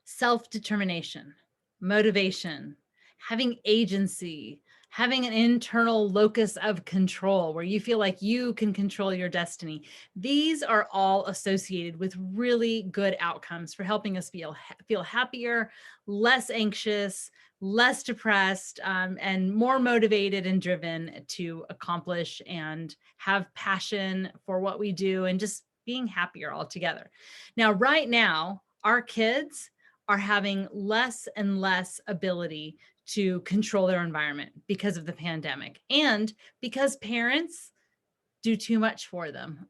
self-determination, motivation, having agency, having an internal locus of control where you feel like you can control your destiny. These are all associated with really good outcomes for helping us feel happier, less anxious, less depressed, and more motivated and driven to accomplish and have passion for what we do and just being happier altogether. Now, right now, our kids are having less and less ability to control their environment because of the pandemic and because parents do too much for them.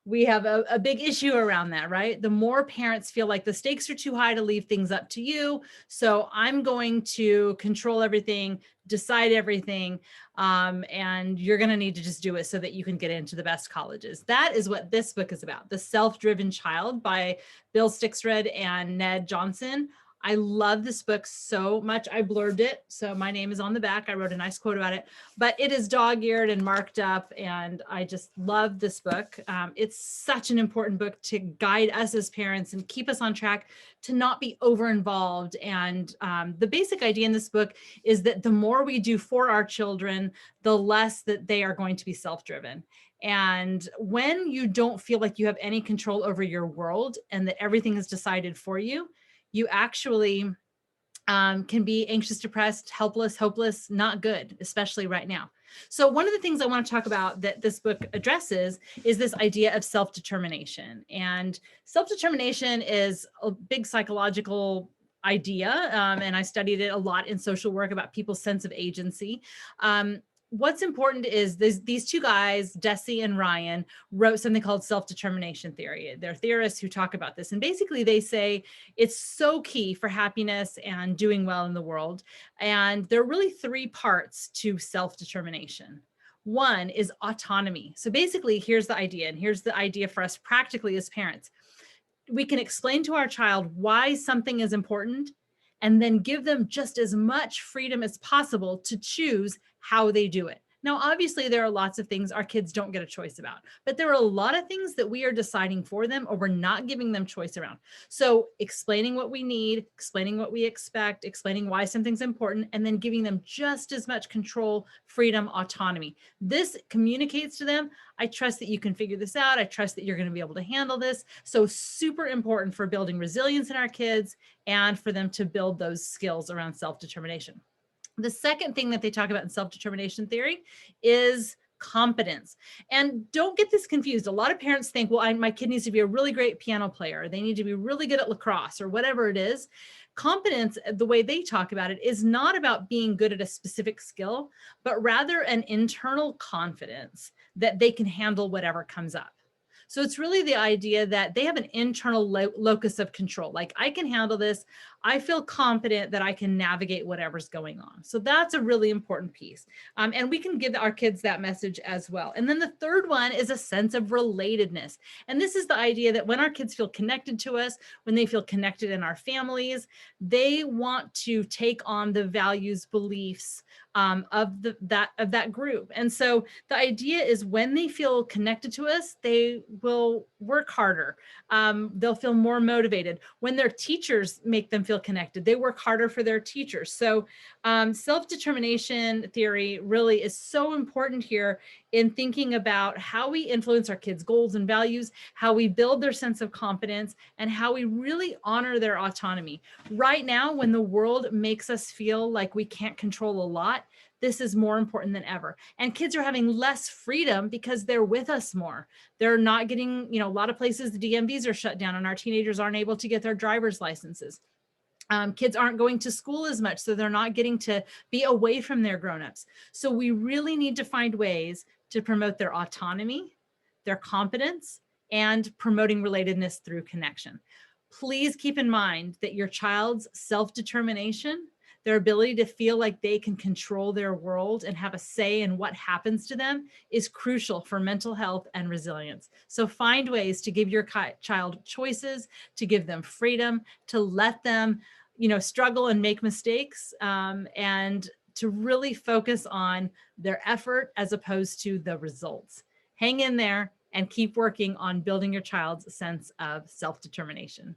We have a big issue around that, right? The more parents feel like the stakes are too high to leave things up to you, so I'm going to control everything, decide everything, and you're going to need to just do it so that you can get into the best colleges. That is what this book is about, The Self-Driven Child by Bill Stixred and Ned Johnson. I love this book so much. I blurbed it, so my name is on the back. I wrote a nice quote about it, but it is dog-eared and marked up, and I just love this book. It's such an important book to guide us as parents and keep us on track to not be over-involved. And the basic idea in this book is that the more we do for our children, the less that they are going to be self-driven. And when you don't feel like you have any control over your world and that everything is decided for you, you actually can be anxious, depressed, helpless, hopeless, not good, especially right now. So one of the things I want to talk about that this book addresses is this idea of self-determination. And self-determination is a big psychological idea, and I studied it a lot in social work about people's sense of agency. What's important is these two guys, Deci and Ryan, wrote something called self-determination theory. They're theorists who talk about this. And basically they say it's so key for happiness and doing well in the world. And there are really three parts to self-determination. One is autonomy. So basically, here's the idea, and here's the idea for us practically as parents. We can explain to our child why something is important and then give them just as much freedom as possible to choose how they do it. Now, obviously, there are lots of things our kids don't get a choice about, but there are a lot of things that we are deciding for them or we're not giving them choice around. So explaining what we need, explaining what we expect, explaining why something's important, and then giving them just as much control, freedom, autonomy. This communicates to them, I trust that you can figure this out. I trust that you're going to be able to handle this. So super important for building resilience in our kids and for them to build those skills around self-determination. The second thing that they talk about in self-determination theory is competence. And don't get this confused. A lot of parents think, well, my kid needs to be a really great piano player. They need to be really good at lacrosse or whatever it is. Competence, the way they talk about it, is not about being good at a specific skill, but rather an internal confidence that they can handle whatever comes up. So it's really the idea that they have an internal locus of control. Like, I can handle this. I feel confident that I can navigate whatever's going on. So that's a really important piece. And we can give our kids that message as well. And then the third one is a sense of relatedness. And this is the idea that when our kids feel connected to us, when they feel connected in our families, they want to take on the values, beliefs of that group. And so the idea is when they feel connected to us, they will work harder. They'll feel more motivated. When their teachers make them feel connected, they work harder for their teachers. So self-determination theory really is so important here in thinking about how we influence our kids' goals and values, how we build their sense of competence, and how we really honor their autonomy. Right now, when the world makes us feel like we can't control a lot, this is more important than ever. And kids are having less freedom because they're with us more. They're not getting, a lot of places the DMVs are shut down and our teenagers aren't able to get their driver's licenses. Kids aren't going to school as much, so they're not getting to be away from their grownups. So we really need to find ways to promote their autonomy, their competence, and promoting relatedness through connection. Please keep in mind that your child's self-determination, their ability to feel like they can control their world and have a say in what happens to them, is crucial for mental health and resilience. So find ways to give your child choices, to give them freedom, to let them, struggle and make mistakes, and to really focus on their effort as opposed to the results. Hang in there and keep working on building your child's sense of self-determination.